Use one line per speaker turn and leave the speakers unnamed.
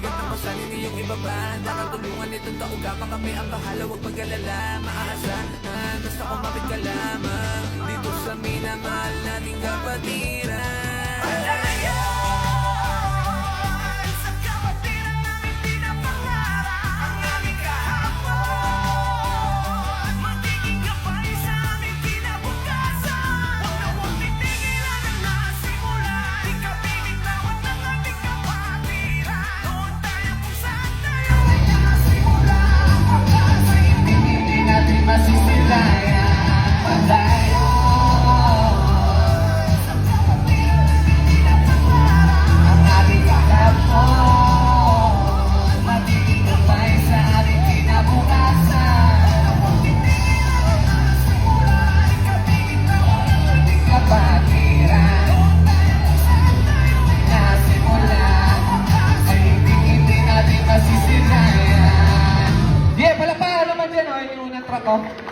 bigat ng pasanin iyong ibaba. Handa kang tulungan itong tao kapag kami ang bahala. Huwag mag-alala, maasahan, basta kumapit ka lamang dito sa minamahal nating kapatiran.
Yeah, palakpakan naman dyan, oh, yung unang track, oh.